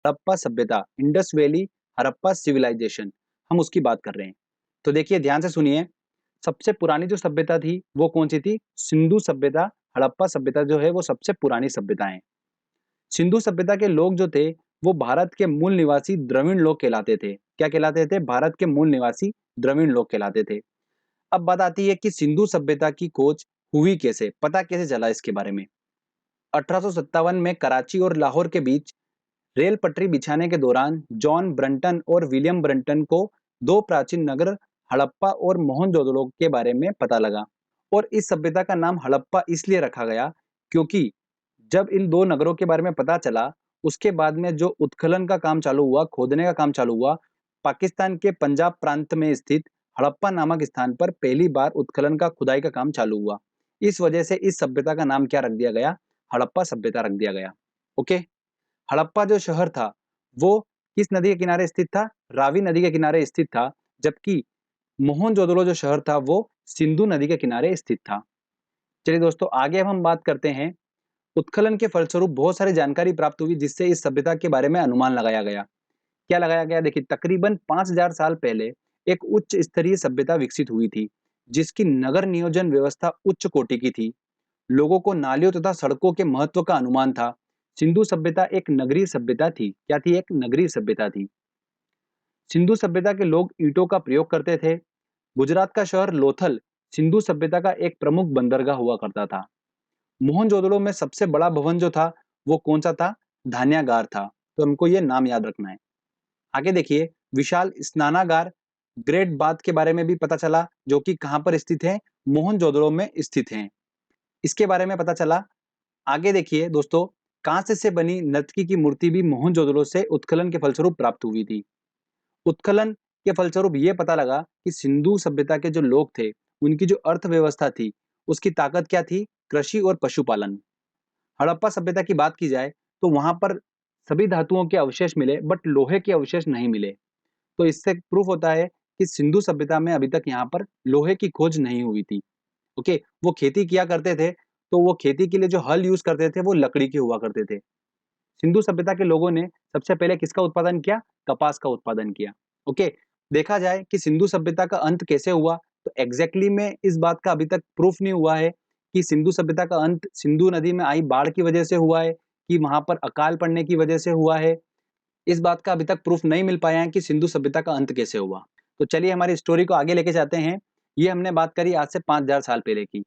हड़प्पा सभ्यता, Indus valley Harappa civilisation, हम उसकी बात कर रहे हैं। तो देखिए ध्यान से सुनिए, सबसे पुरानी जो सभ्यता थी वो कौन सी थी? सिंधु सभ्यता। हड़प्पा सभ्यता जो है वो सबसे पुरानी सभ्यता है। सिंधु सभ्यता के लोग जो थे वो भारत के मूल निवासी द्रविड़ लोग कहलाते थे। क्या कहलाते थे? भारत के मूल निवासी द्रविड़ लोग कहलाते थे। अब बात आती है कि सिंधु सभ्यता की खोज हुई कैसे, पता कैसे चला इसके बारे में। 1857 में कराची और लाहौर के बीच रेल पटरी बिछाने के दौरान जॉन ब्रंटन और विलियम ब्रंटन को दो प्राचीन नगर हड़प्पा और मोहनजोदड़ो के बारे में पता लगा। और इस सभ्यता का नाम हड़प्पा इसलिए रखा गया क्योंकि जब इन दो नगरों के बारे में पता चला, उसके बाद में जो उत्खनन का काम चालू हुआ, खोदने का काम चालू हुआ, पाकिस्तान के पंजाब प्रांत में स्थित हड़प्पा नामक स्थान पर पहली बार उत्खनन का खुदाई का काम चालू हुआ। इस वजह से इस सभ्यता का नाम क्या रख दिया गया? हड़प्पा सभ्यता रख दिया गया। ओके। हड़प्पा जो शहर था वो किस नदी के किनारे स्थित था? रावी नदी के किनारे स्थित था। जबकि मोहनजोदड़ो जो शहर था वो सिंधु नदी के किनारे स्थित था। चलिए दोस्तों, आगे अब हम बात करते हैं। उत्खनन के फलस्वरूप बहुत सारी जानकारी प्राप्त हुई जिससे इस सभ्यता के बारे में अनुमान लगाया गया। क्या लगाया गया? देखिए, तकरीबन 5000 साल पहले एक उच्च स्तरीय सभ्यता विकसित हुई थी, जिसकी नगर नियोजन व्यवस्था उच्च कोटि की थी। लोगों को नालियों तथा सड़कों के महत्व का अनुमान था। सिंधु सभ्यता एक नगरीय सभ्यता थी। क्या थी? एक नगरीय सभ्यता थी। सिंधु सभ्यता के लोग ईंटों का प्रयोग करते थे। गुजरात का शहर लोथल सिंधु सभ्यता का एक प्रमुख बंदरगाह हुआ करता था। मोहनजोदड़ो में सबसे बड़ा भवन जो था वो कौन सा था? धान्यागार था। तो हमको ये नाम याद रखना है। आगे देखिए, विशाल स्नानागार ग्रेट बाथ के बारे में भी पता चला, जो कि कहां पर स्थित है? मोहनजोदड़ो में स्थित है। इसके बारे में पता चला। आगे देखिए दोस्तों, कांस्य से बनी नर्तकी की मूर्ति भी मोहनजोदड़ो से उत्खनन के फलस्वरूप प्राप्त हुई थी। उत्खनन के फलस्वरूप ये पता लगा कि सिंधु सभ्यता के जो लोग थे, उनकी जो अर्थव्यवस्था थी, उसकी ताकत क्या थी? कृषि और पशुपालन। हड़प्पा सभ्यता की बात की जाए तो वहां पर सभी धातुओं के अवशेष मिले, बट लोहे के अवशेष नहीं मिले। तो इससे प्रूफ होता है कि सिंधु सभ्यता में अभी तक यहाँ पर लोहे की खोज नहीं हुई थी। ओके। वो खेती किया करते थे, तो वो खेती के लिए जो हल यूज करते थे वो लकड़ी के हुआ करते थे। सिंधु सभ्यता के लोगों ने सबसे पहले किसका उत्पादन किया? कपास का उत्पादन किया। ओके। देखा जाए कि सिंधु सभ्यता का अंत कैसे हुआ, तो एग्जैक्टली में इस बात का अभी तक प्रूफ नहीं हुआ है कि सिंधु सभ्यता का अंत सिंधु नदी में आई बाढ़ की वजह से हुआ है कि वहां पर अकाल पड़ने की वजह से हुआ है। इस बात का अभी तक प्रूफ नहीं मिल पाया है कि सिंधु सभ्यता का अंत कैसे हुआ। तो चलिए हमारी स्टोरी को आगे लेके जाते हैं। ये हमने बात करी आज से 5000 साल पहले की।